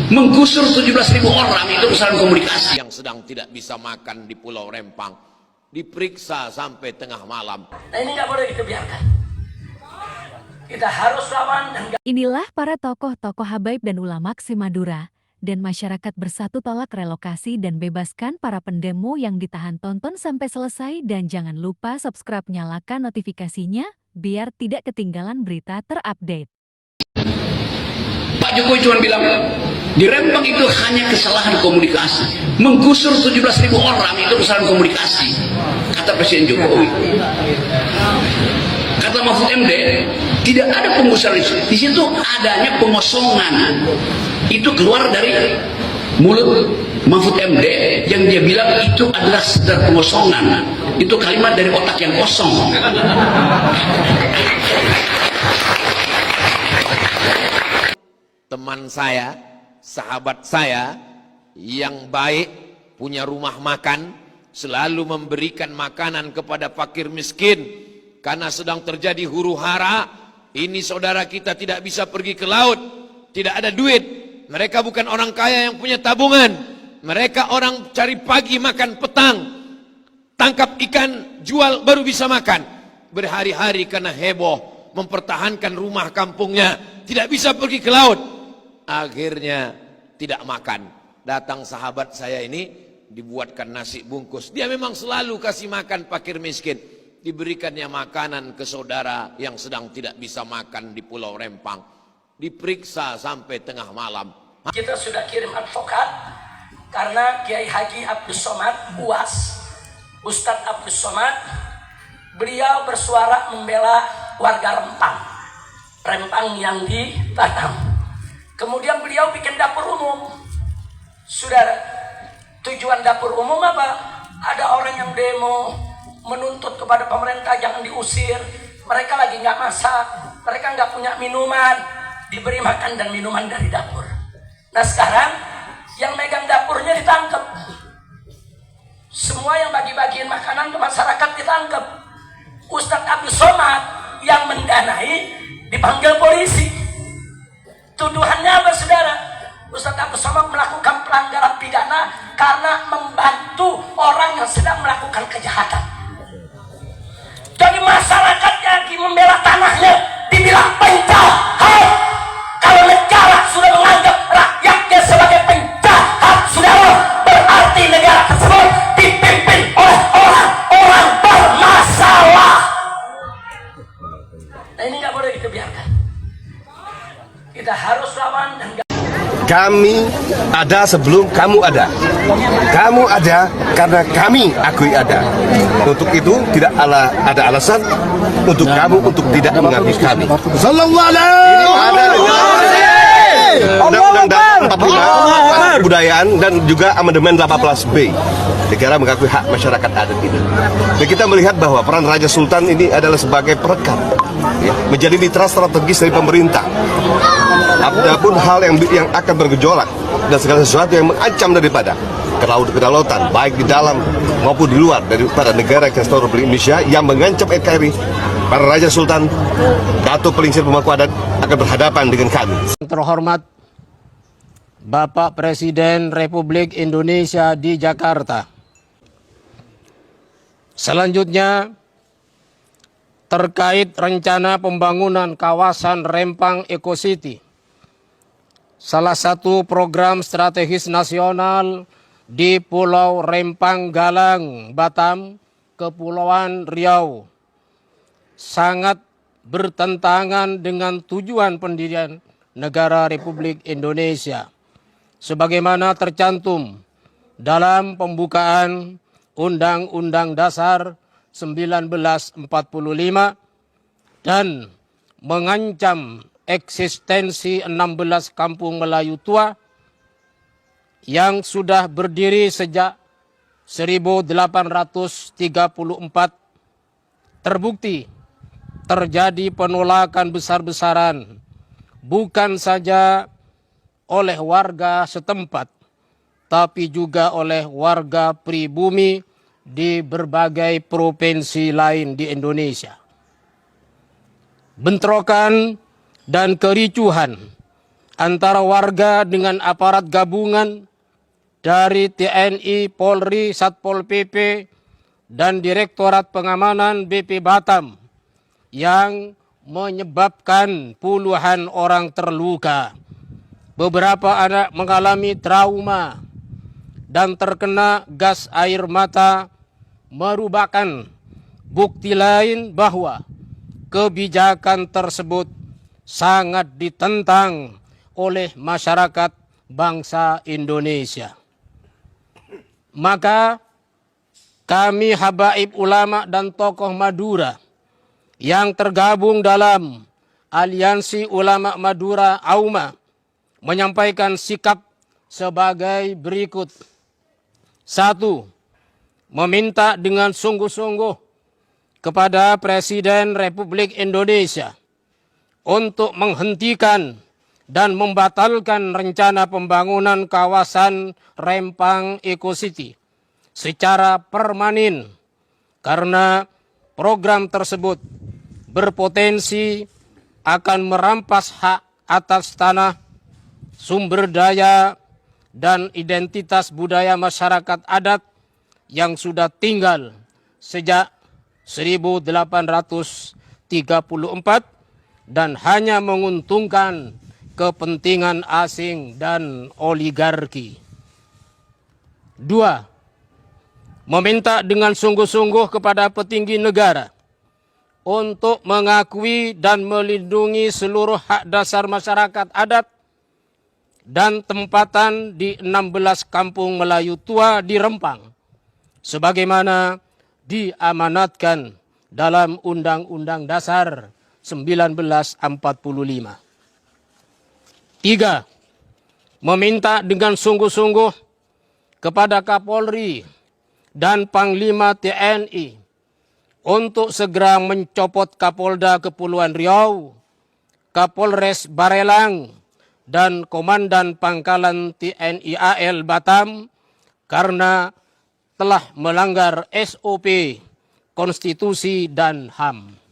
menggusur 17.000 orang, itu kesalahan komunikasi. Yang sedang tidak bisa makan di Pulau Rempang diperiksa sampai tengah malam. Nah, ini nggak boleh kita biarkan. Kita harus lawan dan Inilah para tokoh-tokoh habaib dan ulama Aksi Madura dan masyarakat bersatu tolak relokasi dan bebaskan para pendemo yang ditahan. Tonton sampai selesai dan jangan lupa subscribe, nyalakan notifikasinya biar tidak ketinggalan berita terupdate. Pak Jokowi cuma bilang di Rempang itu hanya kesalahan komunikasi, menggusur 17.000 orang itu kesalahan komunikasi, kata Presiden Jokowi. Kata Mahfud MD, tidak ada penggusuran di situ, adanya pengosongan. Itu keluar dari mulut Mahfud MD yang dia bilang itu adalah sekedar pengosongan. Itu kalimat dari otak yang kosong. Teman saya, sahabat saya yang baik, punya rumah makan, selalu memberikan makanan kepada fakir miskin. Karena sedang terjadi huru hara, ini saudara kita tidak bisa pergi ke laut, tidak ada duit. Mereka bukan orang kaya yang punya tabungan. Mereka orang cari pagi makan petang, tangkap ikan, jual baru bisa makan. Berhari-hari karena heboh mempertahankan rumah kampungnya, tidak bisa pergi ke laut. Akhirnya tidak makan. Datang sahabat saya ini, dibuatkan nasi bungkus. Dia memang selalu kasih makan fakir miskin. Diberikannya makanan ke saudara yang sedang tidak bisa makan di Pulau Rempang. Diperiksa sampai tengah malam. kita sudah kirim advokat karena Kiai Haji Abdus Somad UAS, Ustadz Abdus Somad, beliau bersuara membela warga Rempang yang di Batam. Kemudian beliau bikin dapur umum. Saudara, tujuan dapur umum apa? Ada orang yang demo menuntut kepada pemerintah jangan diusir. Mereka lagi nggak masak, mereka nggak punya minuman, diberi makan dan minuman dari dapur. Nah sekarang yang megang dapurnya ditangkap, semua yang bagi-bagiin makanan ke masyarakat ditangkap. Ustadz Abdus Somad yang mendanai dipanggil polisi. Tuduhannya apa saudara? Ustadz Abdus Somad melakukan pelanggaran pidana karena membantu orang yang sedang melakukan kejahatan. Jadi masyarakat yang membela tanahnya dibilang penjahat. Kalau negara sudah menganggap rakyatnya sebagai penjahat, saudara, berarti negara tersebut dipimpin oleh orang-orang bermasalah. Nah ini nggak boleh kita biarkan. Kita harus lawan dan kami ada sebelum kamu ada. Kamu ada karena kami akui ada. Untuk itu tidak ada alasan untuk kamu untuk tidak mengakui kami. Sallallahu alaihi Undang-Undang 45 Kebudayaan dan juga Amandemen 18B. Negara mengakui hak masyarakat adat ini. Dan kita melihat bahwa peran Raja Sultan ini adalah sebagai perekat, ya, menjadi mitra strategis dari pemerintah. Apapun hal yang akan bergejolak dan segala sesuatu yang mengancam daripada kedaulatan baik di dalam maupun di luar daripada negara Kesatuan Republik Indonesia yang mengancam NKRI, para Raja Sultan, Datuk Pelingsir Pemangku Adat akan berhadapan dengan kami. Terhormat Bapak Presiden Republik Indonesia di Jakarta. Selanjutnya terkait rencana pembangunan kawasan Rempang Eco City, salah satu program strategis nasional di Pulau Rempang Galang, Batam, Kepulauan Riau, sangat bertentangan dengan tujuan pendirian negara Republik Indonesia sebagaimana tercantum dalam pembukaan Undang-Undang Dasar 1945 dan mengancam eksistensi 16 kampung Melayu tua yang sudah berdiri sejak 1834. Terbukti terjadi penolakan besar-besaran bukan saja oleh warga setempat tapi juga oleh warga pribumi di berbagai provinsi lain di Indonesia. Bentrokan dan kericuhan antara warga dengan aparat gabungan dari TNI, Polri, Satpol PP, dan Direktorat Pengamanan BP Batam yang menyebabkan puluhan orang terluka. Beberapa anak mengalami trauma dan terkena gas air mata, merupakan bukti lain bahwa kebijakan tersebut sangat ditentang oleh masyarakat bangsa Indonesia. Maka kami habaib ulama dan tokoh Madura yang tergabung dalam Aliansi Ulama Madura AUMA menyampaikan sikap sebagai berikut. 1. Meminta dengan sungguh-sungguh kepada Presiden Republik Indonesia untuk menghentikan dan membatalkan rencana pembangunan kawasan Rempang Eco City secara permanen, karena program tersebut berpotensi akan merampas hak atas tanah, sumber daya, dan identitas budaya masyarakat adat yang sudah tinggal sejak 1834 dan hanya menguntungkan kepentingan asing dan oligarki. 2. Meminta dengan sungguh-sungguh kepada petinggi negara untuk mengakui dan melindungi seluruh hak dasar masyarakat adat dan tempatan di 16 kampung Melayu tua di Rempang, sebagaimana diamanatkan dalam Undang-Undang Dasar 1945. 3. Meminta dengan sungguh-sungguh kepada Kapolri dan Panglima TNI untuk segera mencopot Kapolda Kepulauan Riau, Kapolres Barelang, dan Komandan Pangkalan TNI AL Batam karena telah melanggar SOP, konstitusi, dan HAM.